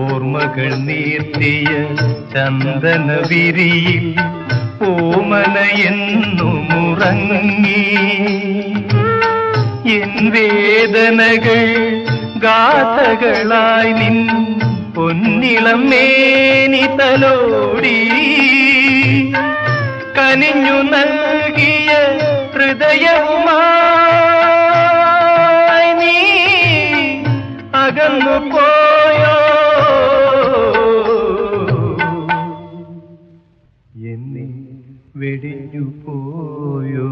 ഓർമ്മകൾ നീർത്തിയ ചന്ദന വിരിയിൽ ഓമനയെന്നുമുറങ്ങി എൻ വേദനകൾ ഗാഥകളായി നിൻ പൊന്നിളം മേനി തലോടി കനിഞ്ഞു നൽകിയ ഹൃദയവുമായി നീ അകന്നു പോയോ എന്നെ വെടിഞ്ഞു പോയോ